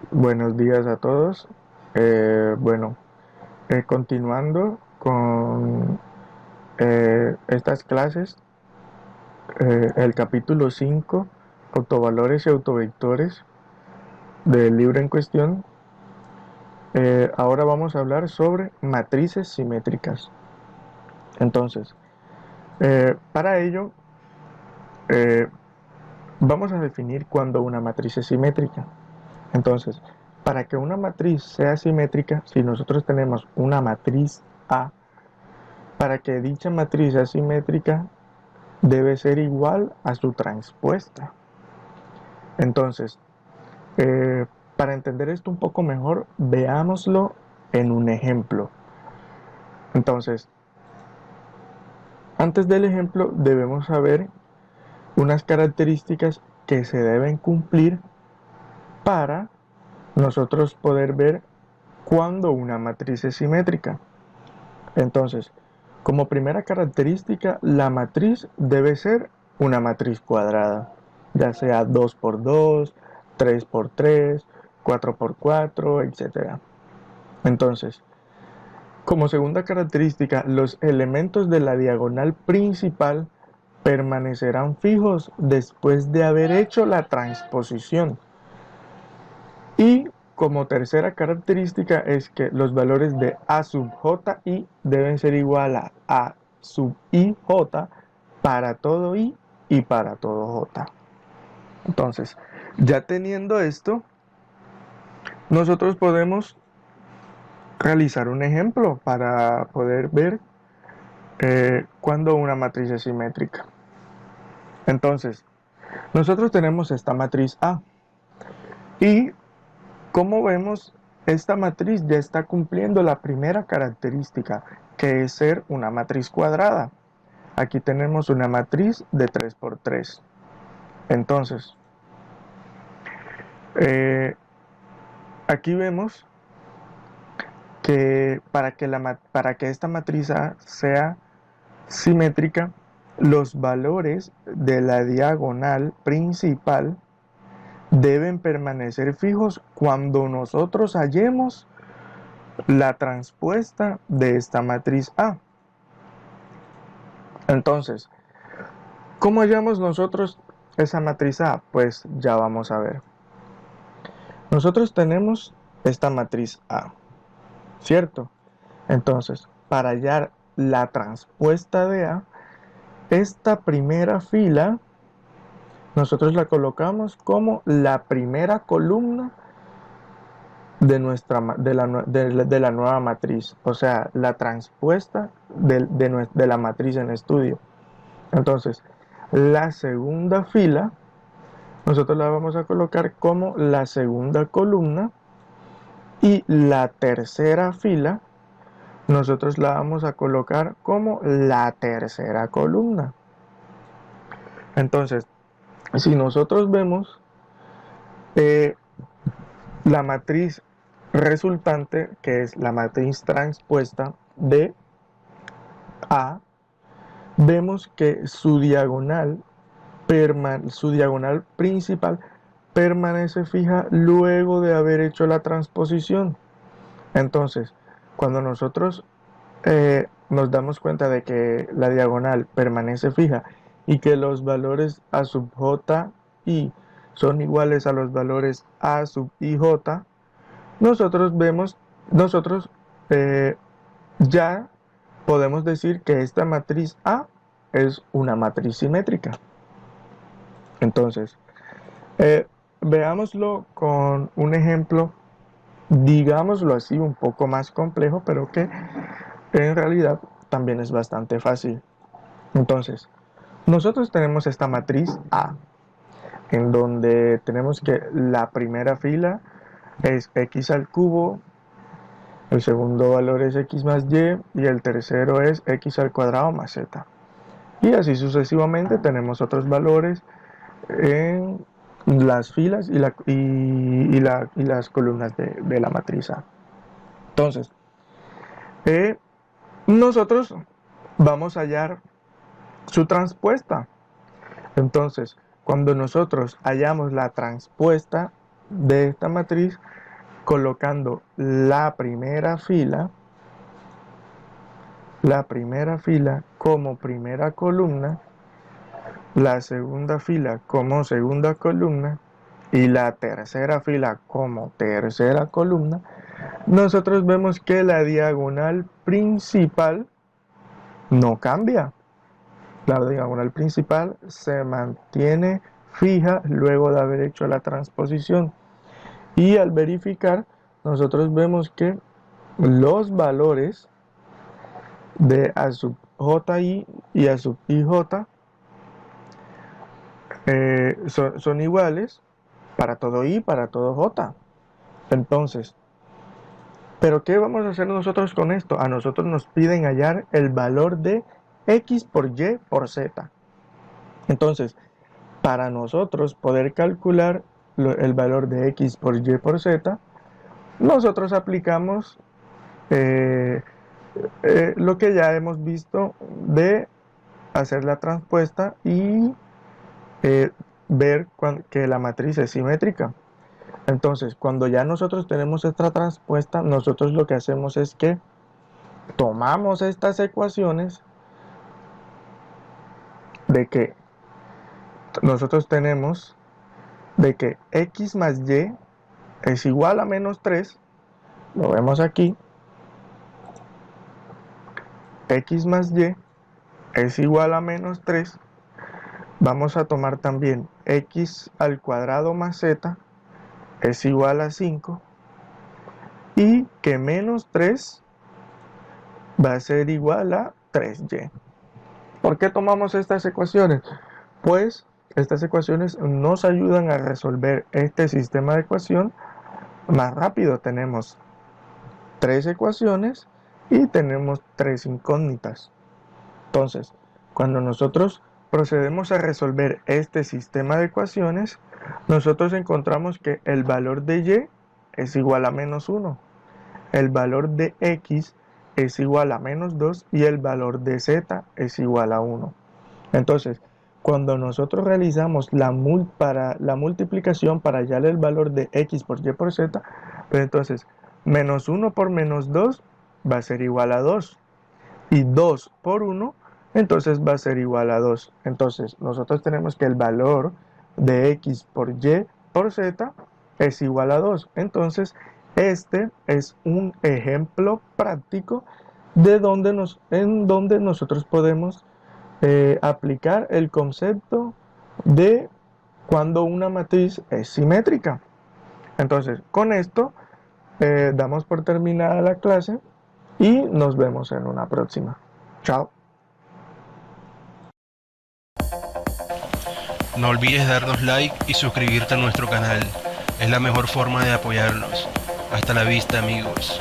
Buenos días a todos. Bueno, continuando con estas clases, el capítulo 5, autovalores y autovectores del libro en cuestión, ahora vamos a hablar sobre matrices simétricas. Entonces, para ello, eh, vamos a definir cuándo una matriz es simétrica. Entonces, para que una matriz sea simétrica, si nosotros tenemos una matriz A, para que dicha matriz sea simétrica, debe ser igual a su transpuesta. Entonces, eh, para entender esto un poco mejor, veámoslo en un ejemplo. Entonces, antes del ejemplo, debemos saber unas características que se deben cumplir para nosotros poder ver cuándo una matriz es simétrica. Entonces, como primera característica, la matriz debe ser una matriz cuadrada, ya sea 2 por 2, 3 por 3, 4 por 4, etc. Entonces, como segunda característica, los elementos de la diagonal principal permanecerán fijos después de haber hecho la transposición. Y como tercera característica es que los valores de A sub j i deben ser igual a A sub i j para todo i y para todo j. Entonces, ya teniendo esto, nosotros podemos realizar un ejemplo para poder ver cuándo una matriz es simétrica. Entonces, nosotros tenemos esta matriz A y como vemos, esta matriz ya está cumpliendo la primera característica, que es ser una matriz cuadrada. Aquí tenemos una matriz de 3 por 3. Entonces, eh, aquí vemos que para que esta matriz A sea simétrica, los valores de la diagonal principal deben permanecer fijos cuando nosotros hallemos la transpuesta de esta matriz A. Entonces, ¿cómo hallamos nosotros esa matriz A? Pues ya vamos a ver. Nosotros tenemos esta matriz A, ¿cierto? Entonces, para hallar la transpuesta de A, esta primera fila nosotros la colocamos como la primera columna de la nueva matriz, o sea, la transpuesta de la matriz en estudio. Entonces, la segunda fila nosotros la vamos a colocar como la segunda columna y la tercera fila nosotros la vamos a colocar como la tercera columna. Entonces, si nosotros vemos eh, la matriz resultante, que es la matriz transpuesta de A, vemos que su diagonal principal permanece fija luego de haber hecho la transposición. Entonces, cuando nosotros nos damos cuenta de que la diagonal permanece fija y que los valores a sub j y son iguales a los valores a sub i j, nosotros eh, ya podemos decir que esta matriz A es una matriz simétrica. Entonces, eh, veámoslo con un ejemplo, digámoslo así, un poco más complejo, pero que en realidad también es bastante fácil. Entonces, nosotros tenemos esta matriz A, en donde tenemos que la primera fila es x al cubo, el segundo valor es x más y y el tercero es x al cuadrado más z. Y así sucesivamente tenemos otros valores en las filas y las columnas de la matriz A. Entonces, eh, nosotros vamos a hallar su transpuesta. Entonces, cuando nosotros hallamos la transpuesta de esta matriz colocando la primera fila como primera columna, la segunda fila como segunda columna y la tercera fila como tercera columna, nosotros vemos que la diagonal principal no cambia. La diagonal principal se mantiene fija luego de haber hecho la transposición. Y al verificar, nosotros vemos que los valores de A sub ji y A sub ij son iguales para todo i, para todo j. Entonces, ¿pero qué vamos a hacer nosotros con esto? A nosotros nos piden hallar el valor de x por y por z. Entonces, para nosotros poder calcular el valor de x por y por z, nosotros aplicamos lo que ya hemos visto de hacer la transpuesta y ver que la matriz es simétrica. Entonces, cuando ya nosotros tenemos esta transpuesta, nosotros lo que hacemos es que tomamos estas ecuaciones de que nosotros tenemos de que x más y es igual a menos 3, lo vemos aquí, x más y es igual a menos 3, vamos a tomar también x al cuadrado más z es igual a 5 y que menos 3 va a ser igual a 3y. ¿Por qué tomamos estas ecuaciones? Pues estas ecuaciones nos ayudan a resolver este sistema de ecuación más rápido. Tenemos 3 ecuaciones y tenemos 3 incógnitas. Entonces, cuando nosotros procedemos a resolver este sistema de ecuaciones, nosotros encontramos que el valor de y es igual a menos 1, el valor de x es igual a menos 2 y el valor de z es igual a 1. Entonces, cuando nosotros realizamos la multiplicación para hallar el valor de x por y por z, pues entonces menos 1 por menos 2 va a ser igual a 2 y 2 por 1 entonces va a ser igual a 2. Entonces nosotros tenemos que el valor de x por y por z es igual a 2. Entonces este es un ejemplo práctico de en donde nosotros podemos aplicar el concepto de cuando una matriz es simétrica. Entonces, con esto damos por terminada la clase y nos vemos en una próxima. Chao. No olvides darnos like y suscribirte a nuestro canal. Es la mejor forma de apoyarnos. Hasta la vista, amigos.